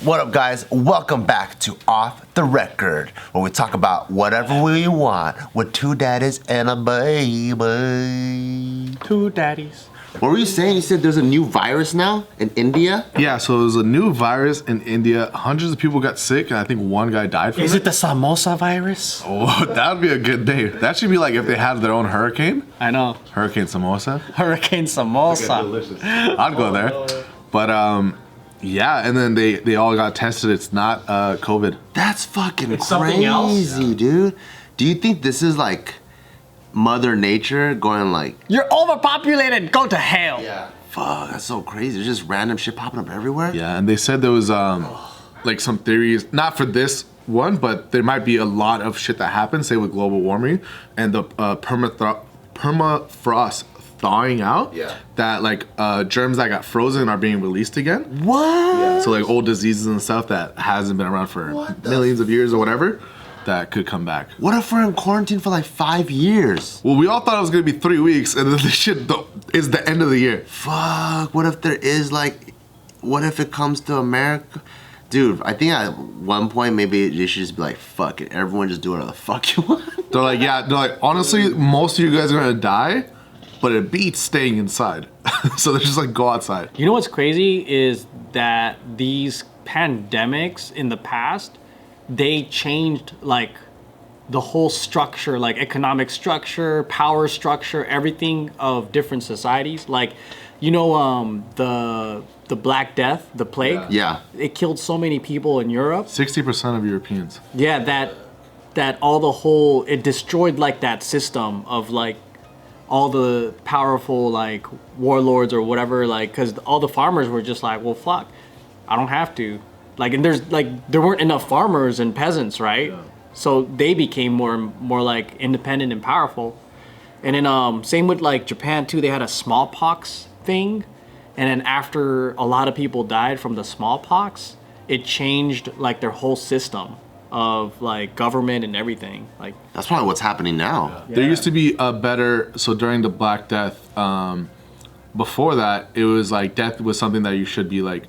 What up, guys? Welcome back to Off the Record, where we talk about whatever we want with two daddies and a baby. Two daddies. What were you saying? You said there's a new virus now in India? Yeah, so there's a new virus in India. Hundreds of people got sick, and I think one guy died from it. Is it the samosa virus? Oh, that would be a good day. That should be like if they had their own hurricane. I know. Hurricane samosa. Hurricane samosa. Delicious. I'd go there. But yeah, and then they all got tested. It's not COVID. That's fucking It's something else. crazy, dude. Do you think this is like Mother Nature going like, You're overpopulated. Go to hell. yeah, fuck, that's so crazy. There's just random shit popping up everywhere. Yeah, and they said there was like some theories, not for this one, but there might be a lot of shit that happens, say with global warming and the permafrost thawing out. Yeah. That like germs that got frozen are being released again. What? Yeah. So like old diseases and stuff that hasn't been around for millions of years or whatever, that could come back. What if we're in quarantine for like 5 years? Well, we all thought it was gonna be 3 weeks, and then this shit is the end of the year. Fuck, what if there is like, what if it comes to America? Dude, I think at one point maybe they should just be like, fuck it, everyone just do whatever the fuck you want. They're like, honestly, most of you guys are gonna die, but it beats staying inside. So they're just like, go outside. You know what's crazy is that these pandemics in the past, they changed like the whole structure, like economic structure, power structure, everything of different societies. Like, you know, the Black Death, the plague. Yeah. It killed so many people in Europe. 60% of Europeans. Yeah, that all the whole, it destroyed like that system of like all the powerful like warlords or whatever, like, because all the farmers were just like, well, fuck, I don't have to. Like, and there's like, there weren't enough farmers and peasants, right? Yeah. So they became more like independent and powerful. And then same with like Japan too, they had a smallpox thing. And then after a lot of people died from the smallpox, it changed like their whole system of like government and everything. Like, That's probably what's happening now. Yeah. There used to be a better, so during the Black Death, before that, it was like death was something that you should be like,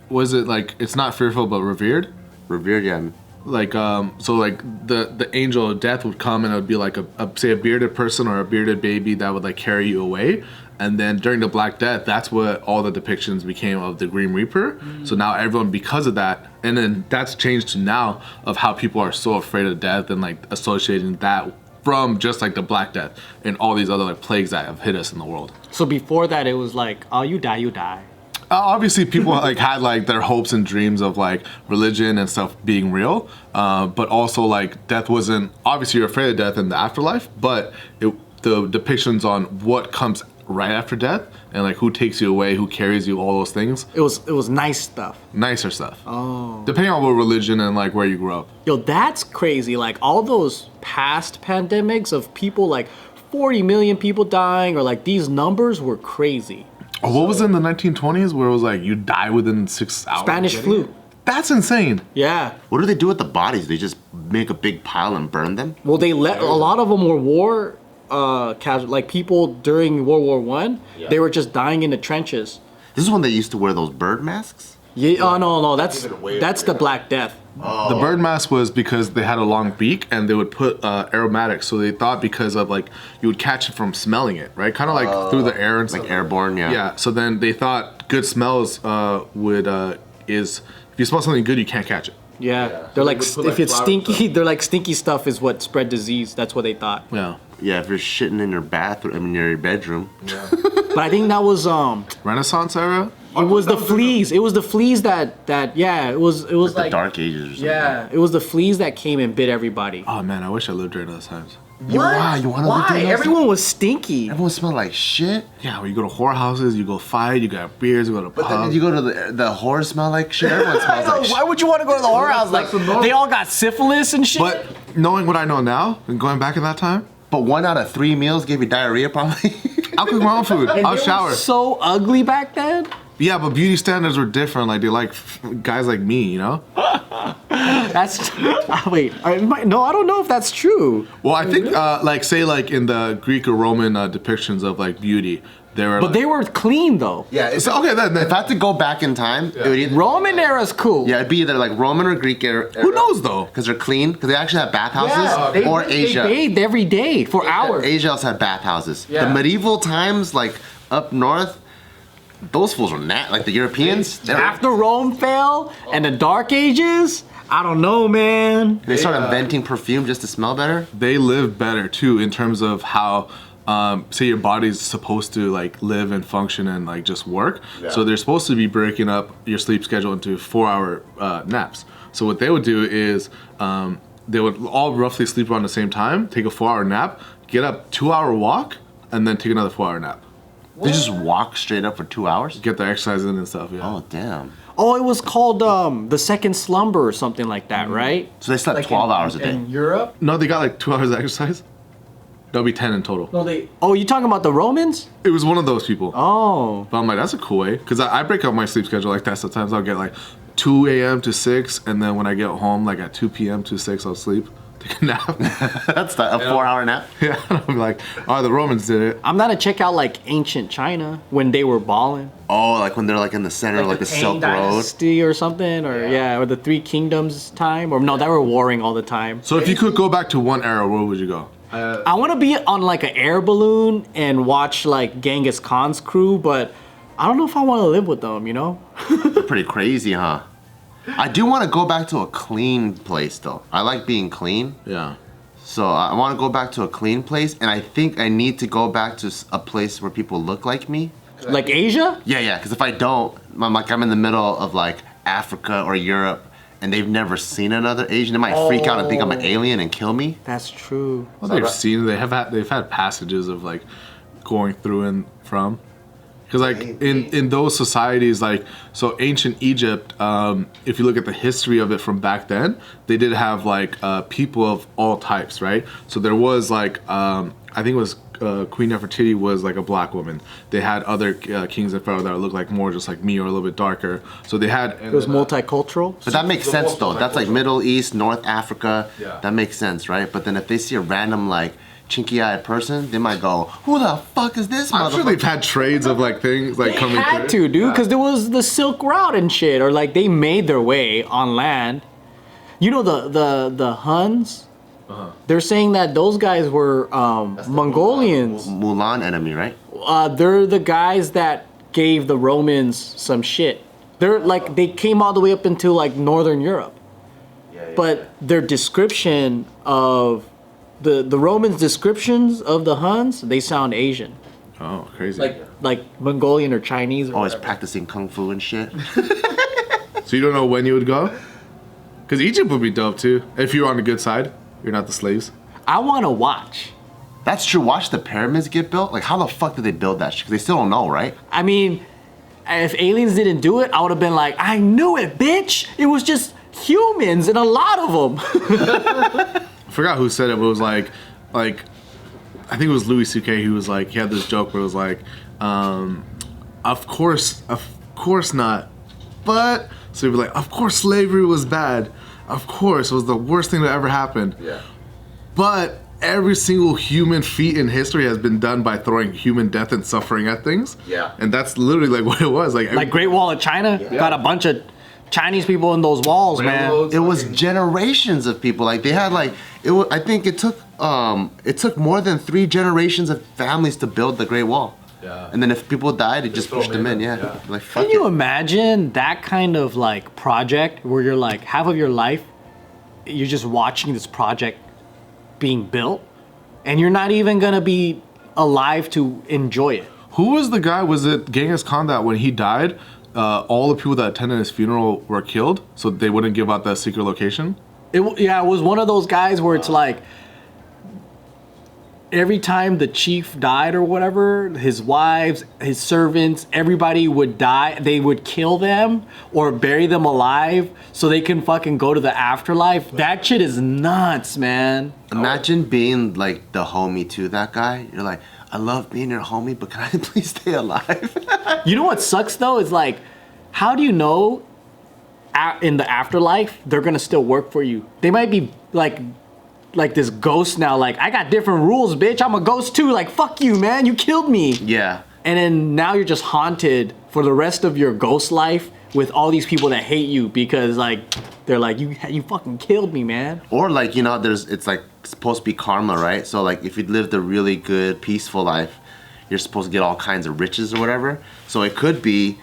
was it like, it's not fearful but revered? Revered, yeah. Like so like the angel of death would come and it would be like a say a bearded person or a bearded baby that would like carry you away. And then during the Black Death, that's what all the depictions became of the Grim Reaper. So now everyone, because of that, and then that's changed to now of how people are so afraid of death and like associating that from just like the Black Death and all these other like plagues that have hit us in the world. so before that, it was like, oh, you die, you die. Obviously, people like had like their hopes and dreams of like religion and stuff being real, but also like death wasn't. Obviously, you're afraid of death in the afterlife, but the depictions on what comes right after death and like who takes you away, who carries you, all those things. It was nice stuff. Nicer stuff. Oh. Depending on what religion and like where you grew up. Yo, that's crazy. Like all those past pandemics of people, like 40 million people dying, or like these numbers were crazy. Oh, what was it in the 1920s where it was like you die within 6 hours? Spanish flu. That's insane. Yeah. What do they do with the bodies? They just make a big pile and burn them? Well, they let a lot of them were war casual, like people during World War I. Yeah. They were just dying in the trenches. This is when they used to wear those bird masks? Yeah. Oh no, that's the Black Death. Oh. The bird mask was because they had a long beak and they would put aromatics. So they thought because of like you would catch it from smelling it, right? Kind of like through the air and stuff. Like airborne, yeah. Yeah. So then they thought good smells is if you smell something good, you can't catch it. Yeah. They're like, if it's stinky, they're like stinky stuff is what spread disease. That's what they thought. Yeah. Yeah, if you're shitting in your bathroom, I mean, your bedroom. Yeah. But I think that was Renaissance era. It was the fleas. It was the fleas that yeah. It was like the Dark Ages or something. Yeah. It was the fleas that came and bit everybody. Oh man, I wish I lived during those times. Wow, you want to live Why? those Everyone was stinky. Everyone smelled like shit. Yeah, when you go to whorehouses, you go fight, you got beers, you go to But pubs. then you go to the whore smell like shit. Everyone smells like shit. Why would you want to go to the whorehouse? Like they all got syphilis and shit. But knowing what I know now and going back in that time, But 1 out of 3 meals gave you diarrhea, probably. I'll cook my own food. I'll shower. So ugly back then. Yeah, but beauty standards were different. Like they like guys like me, you know. That's wait. No, I don't know if that's true. Well, I think like say like in the Greek or Roman depictions of like beauty, They were But they were clean though. Yeah. It's, So, okay, then if I had to go back in time, it would either Roman era's cool. it'd be either like Roman or Greek era. who knows though? Because they're clean. Because they actually have bathhouses. They, or they Asia. bathed every day for hours. Asia also had bathhouses. Yeah. The medieval times, like up north, those fools were like the Europeans. After Rome fell and the Dark Ages, I don't know, man. They started inventing perfume just to smell better. They live better too in terms of how say your body's supposed to like live and function and like just work. So they're supposed to be breaking up your sleep schedule into 4-hour naps. So what they would do is they would all roughly sleep around the same time, take a 4-hour nap, get up 2-hour walk, and then take another 4-hour nap. They just walk straight up for 2 hours. Get their exercise in and stuff. Yeah. Oh damn! Oh, it was called the second slumber or something like that, right? So they slept 12 hours a day. In Europe? No, they got like 2 hours of exercise. That'll be 10 in total. No, they. Oh, you talking about the Romans? It was one of those people. Oh. But I'm like, that's a cool way. Because I break up my sleep schedule like that. Sometimes I'll get like 2 a.m. to 6. And then when I get home, like at 2 p.m. to 6, I'll sleep. Take a nap. That's a 4-hour nap. Yeah. I'm like, oh, the Romans did it. I'm gonna check out like ancient China when they were balling. Oh, like when they're like in the center, like the Silk Road. Dynasty or something, or or the Three Kingdoms time, or no, they were warring all the time. So if you could go back to one era, where would you go? I want to be on like an air balloon and watch like Genghis Khan's crew, but I don't know if I want to live with them. You know? They're pretty crazy, huh? I do want to go back to a clean place though. I like being clean. Yeah. So I want to go back to a clean place, and I think I need to go back to a place where people look like me. Like Asia? Yeah. Because if I don't, I'm in the middle of like Africa or Europe, and they've never seen another Asian. They might freak out and think I'm an alien and kill me. That's true. Well, they've had passages of like going through and from. Because like in those societies, like so ancient Egypt, if you look at the history of it from back then, they did have like people of all types, right? So there was like I think it was Queen Nefertiti was like a black woman. They had other kings and pharaohs that looked like more just like me or a little bit darker. So they had It was multicultural. But that makes sense though. That's like Middle East, North Africa. Yeah. That makes sense, right? But then if they see a random like chinky-eyed person, they might go, "Who the fuck is this I'm sure motherfucker?" they've had trades of like things like coming Had through. to, dude, because there was the Silk Route and shit, or like they made their way on land. You know the Huns. They're saying that those guys were Mongolians. Mulan enemy, right? They're the guys that gave the Romans some shit. They're like they came all the way up into like Northern Europe, but their description of the Romans' descriptions of the Huns, they sound Asian, Oh, crazy. like Mongolian or Chinese. Or Always whatever. practicing kung fu and shit. So you don't know when you would go? Because Egypt would be dope too. If you're on the good side, you're not the slaves. I want to watch. That's true. Watch the pyramids get built. Like, how the fuck did they build that shit? Because they still don't know, right? I mean, if aliens didn't do it, I would have been like, I knew it, bitch. It was just humans and a lot of them. I forgot who said it, but it was like I think it was Louis C.K. who was like, he had this joke where it was like, of course not, but, so he'd be like, of course slavery was bad, of course it was the worst thing that ever happened, but every single human feat in history has been done by throwing human death and suffering at things, and that's literally like what it was, like Great Wall of China got a bunch of Chinese people in those walls, man. It was generations of people. Like they had like I think it took more than 3 generations of families to build the Great Wall. Yeah. And then if people died, it just pushed them in. Yeah. Like fuck Can you it. imagine that kind of like project where you're like half of your life, you're just watching this project being built, and you're not even gonna be alive to enjoy it. who was the guy, was it Genghis Khan, that when he died, all the people that attended his funeral were killed, so they wouldn't give out the secret location? It was one of those guys where it's like every time the chief died or whatever, his wives, his servants, everybody would die. They would kill them or bury them alive so they can fucking go to the afterlife. That shit is nuts, man. Imagine being like the homie to that guy. You're like, I love being your homie, but can I please stay alive? You know what sucks though is like, how do you know in the afterlife they're gonna still work for you? They might be like this ghost now, like, I got different rules, bitch. I'm a ghost too. Like, fuck you, man. You killed me. Yeah. and then now you're just haunted for the rest of your ghost life with all these people that hate you because like they're like you fucking killed me, man. Or like, you know, it's like supposed to be karma, right? So like if you lived a really good, peaceful life, you're supposed to get all kinds of riches or whatever. So it could be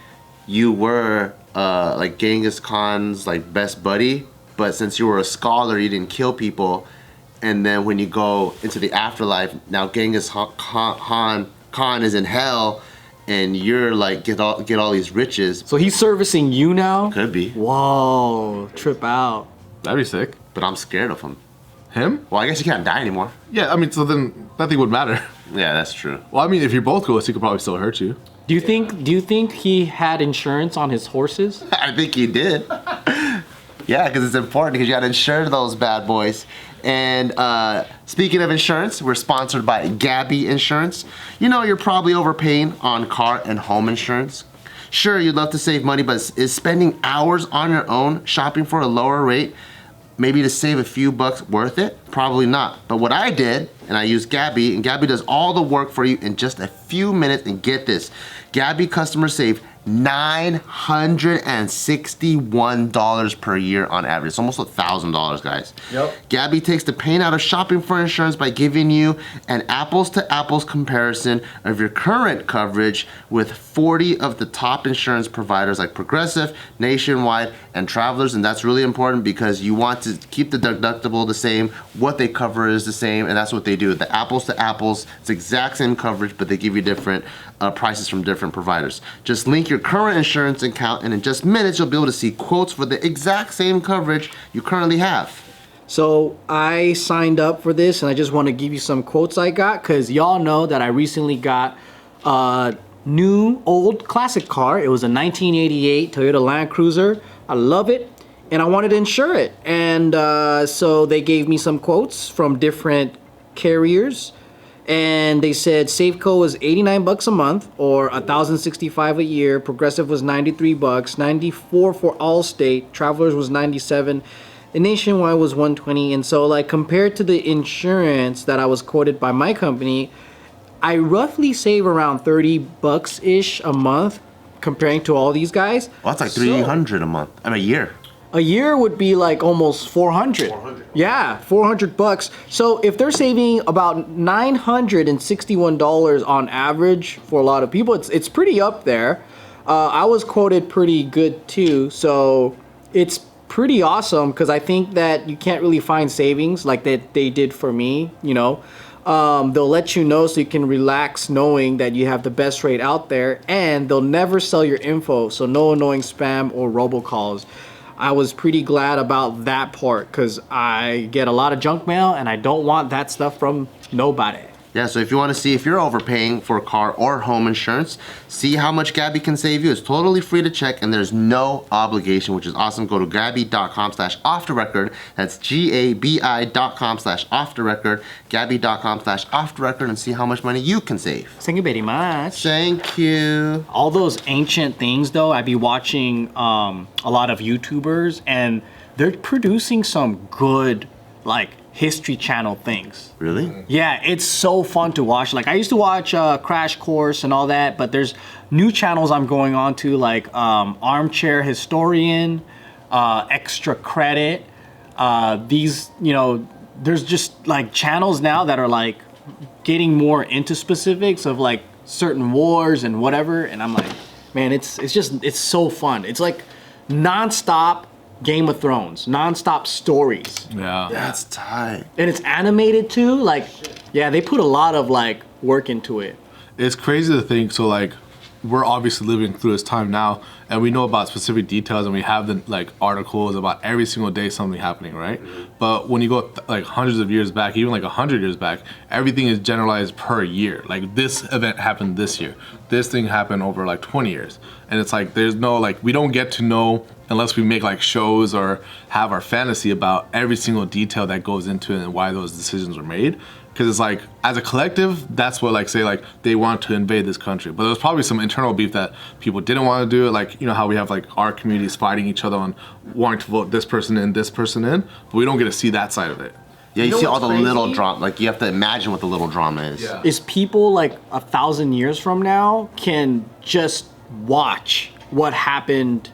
you were like Genghis Khan's like best buddy, but since you were a scholar, you didn't kill people. And then when you go into the afterlife, now Genghis Khan is in hell, and you're like get all these riches. So he's servicing you now? Could be. Whoa, trip out. That'd be sick. But I'm scared of him. Him? Well, I guess you can't die anymore. Yeah, I mean, so then nothing would matter. Yeah, that's true. Well, I mean, if you're both ghosts, he could probably still hurt you. Do you think he had insurance on his horses? I think he did. Yeah, because it's important because you got to insure those bad boys. And speaking of insurance, we're sponsored by Gabby Insurance. You know, you're probably overpaying on car and home insurance. Sure, you'd love to save money, but is spending hours on your own shopping for a lower rate, maybe to save a few bucks, worth it? Probably not. But what I did, and I used Gabby, and Gabby does all the work for you in just a few minutes. And get this, Gabby customers save $961 per year on average. It's almost $1,000, guys. Yep. Gabby takes the pain out of shopping for insurance by giving you an apples-to-apples comparison of your current coverage with 40 of the top insurance providers like Progressive, Nationwide, and Travelers. And that's really important because you want to keep the deductible the same, what they cover is the same, and that's what they do. The apples-to-apples, it's the exact same coverage, but they give you different prices from different providers. Just link your current insurance account, and in just minutes you'll be able to see quotes for the exact same coverage you currently have. So I signed up for this, and I just want to give you some quotes I got because y'all know that I recently got a new old classic car. It was a 1988 Toyota Land Cruiser. I love it, and I wanted to insure it. And so they gave me some quotes from different carriers. And they said Safeco was $89 a month or $1,065 a year. Progressive was $93, $94 for Allstate. Travelers was $97, and Nationwide was $120. And so, like, compared to the insurance that I was quoted by my company, I roughly save around $30 ish a month comparing to all these guys. Well, that's like $300 a month. I mean, a year. A year would be like almost 400. 400. Yeah, $400. So if they're saving about $961 on average for a lot of people, it's pretty up there. I was quoted pretty good too, so it's pretty awesome because I think that you can't really find savings like that they did for me. You know, they'll let you know so you can relax knowing that you have the best rate out there, and they'll never sell your info, so no annoying spam or robocalls. I was pretty glad about that part because I get a lot of junk mail and I don't want that stuff from nobody. Yeah, so if you want to see if you're overpaying for car or home insurance, see how much Gabby can save you. It's totally free to check and there's no obligation, which is awesome. Go to gabby.com/off-the-record. That's GABI.com/off-the-record. Gabby.com/off-the-record and see how much money you can save. Thank you very much. Thank you. All those ancient things though, I'd be watching a lot of YouTubers and they're producing some good like History Channel things. Really? Yeah, it's so fun to watch. Like I used to watch Crash Course and all that, but there's new channels I'm going on to like Armchair Historian, Extra Credit. These, you know, there's just like channels now that are like getting more into specifics of like certain wars and whatever. And I'm like, man, it's so fun. It's like nonstop Game of Thrones, nonstop stories. Yeah. That's tight. And it's animated too. Like, yeah, they put a lot of like work into it. It's crazy to think. So like, we're obviously living through this time now, and we know about specific details, and we have the like articles about every single day something happening, right? But when you go like hundreds of years back, even like 100 years back, everything is generalized per year. Like this event happened this year, this thing happened over like 20 years, and it's like there's no like we don't get to know unless we make like shows or have our fantasy about every single detail that goes into it and why those decisions were made. Because it's like, as a collective, that's what like say like they want to invade this country. But there's probably some internal beef that people didn't want to do it. Like, you know how we have like our communities fighting each other on wanting to vote this person in, but we don't get to see that side of it. Yeah, you see all the what's little crazy? drama. Like, you have to imagine what the little drama is. Yeah. Is people like 1,000 years from now can just watch what happened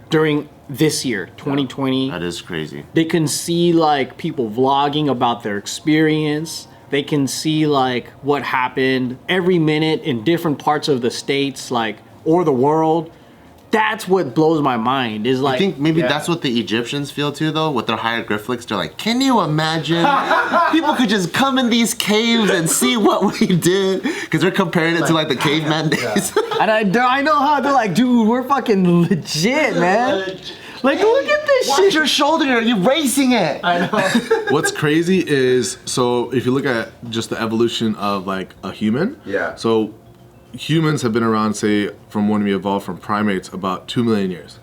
during this year, 2020. That is crazy. They can see like people vlogging about their experience. They can see like what happened every minute in different parts of the states, like, or the world. That's what blows my mind. Is like, I think maybe that's what the Egyptians feel too, though, with their hieroglyphics. They're like, can you imagine? People could just come in these caves and see what we did, because they're comparing it to like the caveman days. and I know how they're like, dude, we're fucking legit, man. Like, look at this Watch shit. your shoulder, you're erasing it. I know. What's crazy is, so if you look at just the evolution of like a human, so humans have been around, say, from when we evolved from primates, about 2 million years.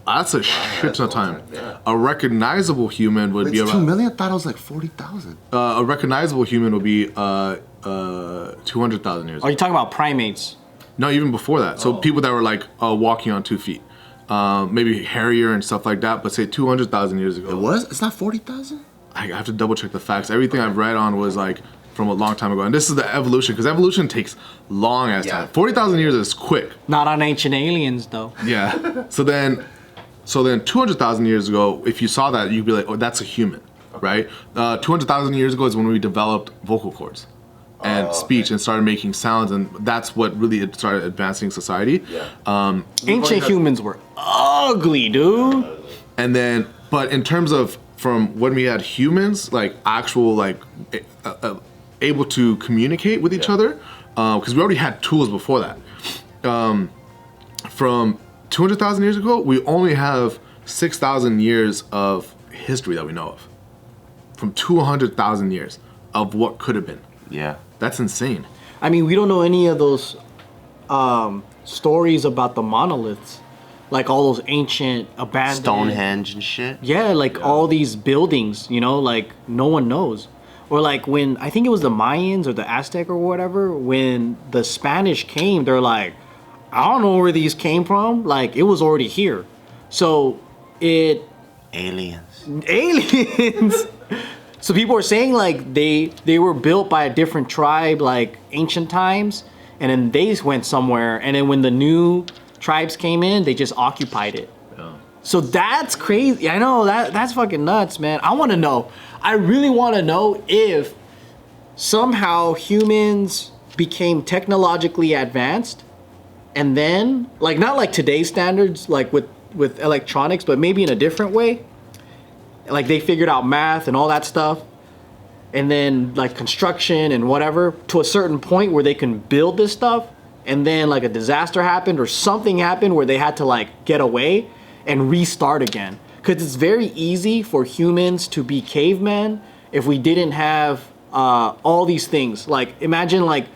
That's a shit ton of time. Yeah. A recognizable human would be It's around. 2 million? I thought it was like 40,000. A recognizable human would be 200,000 years. Are you talking about primates? No, even before that. So people that were like walking on 2 feet, maybe hairier and stuff like that. But say 200,000 years ago. It was? It's not 40,000? I have to double check the facts. Everything I've read on was like from a long time ago, and this is the evolution, because evolution takes long ass time. 40,000 years is quick. Not on Ancient Aliens, though. Yeah. So then 200,000 years ago, if you saw that, you'd be like, oh, that's a human, right? 200,000 years ago is when we developed vocal cords and speech and started making sounds, and that's what really started advancing society. Ancient humans were ugly, dude. And then, but in terms of from when we had humans, like actual, like able to communicate with each other, because we already had tools before that. From 200,000 years ago, we only have 6,000 years of history that we know of. From 200,000 years of what could have been. Yeah. That's insane. I mean, we don't know any of those stories about the monoliths. Like all those ancient abandoned... Stonehenge and shit. Yeah, like all these buildings, you know, like no one knows. Or like when, I think it was the Mayans or the Aztec or whatever, when the Spanish came, they're like, I don't know where these came from. Like, it was already here. So it... Aliens. So people are saying like they were built by a different tribe, like ancient times, and then they went somewhere, and then when the new tribes came in, they just occupied it. So that's crazy. I know that's fucking nuts, man. I want to know. I really want to know if somehow humans became technologically advanced, and then like not like today's standards, like with electronics, but maybe in a different way. Like they figured out math and all that stuff, and then like construction and whatever, to a certain point where they can build this stuff, and then like a disaster happened or something happened where they had to like get away and restart again. Because it's very easy for humans to be cavemen if we didn't have all these things. Like imagine like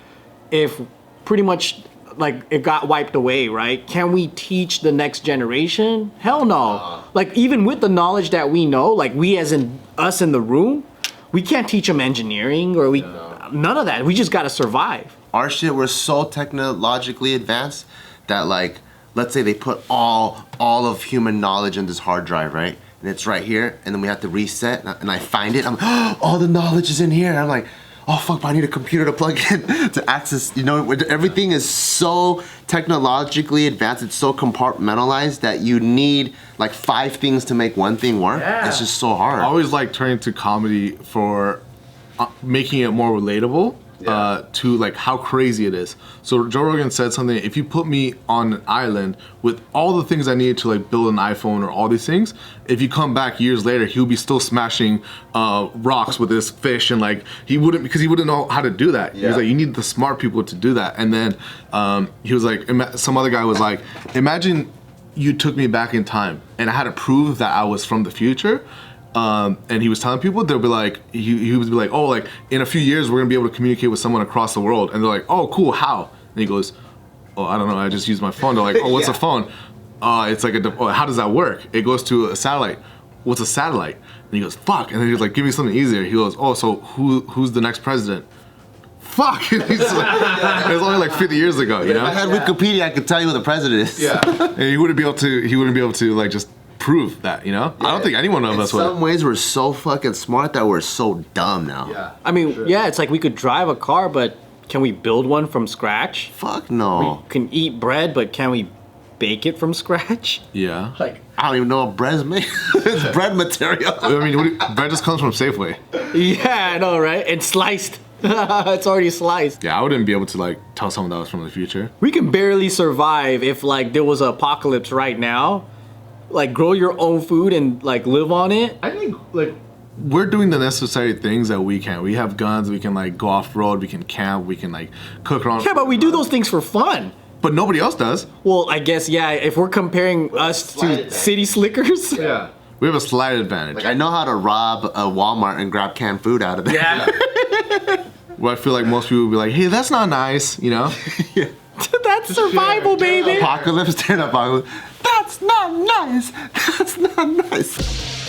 if pretty much like it got wiped away, right? Can we teach the next generation? Hell no. Like even with the knowledge that we know, like we as in us in the room, we can't teach them engineering or none of that. We just gotta survive. Our shit, we're so technologically advanced that like, let's say they put all of human knowledge in this hard drive, right? And it's right here, and then we have to reset, and I find it, I'm like, oh, all the knowledge is in here. I'm like, oh fuck, but I need a computer to plug in to access, you know, everything is so technologically advanced, it's so compartmentalized that you need like 5 things to make one thing work. Yeah. It's just so hard. I always like turning to comedy for making it more relatable. To like how crazy it is. So Joe Rogan said something, if you put me on an island with all the things I needed to like build an iPhone or all these things, if you come back years later, he'll be still smashing rocks with his fish, and like he wouldn't know how to do that. He was like, you need the smart people to do that. And then he was like, some other guy was like, imagine you took me back in time and I had to prove that I was from the future. And he was telling people, they'll be like, he would be like, oh, like in a few years we're gonna be able to communicate with someone across the world, and they're like, oh, cool, how? And he goes, oh, I don't know, I just use my phone. They're like, oh, what's a phone? It's like how does that work? It goes to a satellite. What's a satellite? And he goes, fuck. And then he's like, give me something easier. He goes, oh, so who's the next president? Fuck. He's like, it was only like 50 years ago, you know? If I had Wikipedia, I could tell you who the president is. Yeah. And he wouldn't be able to like just prove that, you know? I don't think anyone of us In would. some ways, we're so fucking smart that we're so dumb now. Yeah. I mean, yeah, it's like we could drive a car, but can we build one from scratch? Fuck no. We can eat bread, but can we bake it from scratch? Yeah. Like, I don't even know what bread's made. It's bread material. I mean, bread just comes from Safeway. yeah, I know, right? It's sliced. It's already sliced. Yeah, I wouldn't be able to like tell someone that was from the future. We can barely survive if like there was an apocalypse right now. Like grow your own food and like live on it. I think like we're doing the necessary things that we can. We have guns. We can like go off road. We can camp. We can like cook our own. Yeah, but we do those things for fun. But nobody else does. Well, I guess yeah. If we're comparing us to city slickers. Yeah. We have a slight advantage. Like I know how to rob a Walmart and grab canned food out of there. Yeah. Well, I feel like most people would be like, "Hey, that's not nice," you know. Yeah. That's survival, baby. Apocalypse, turn apocalypse. That's not nice. That's not nice.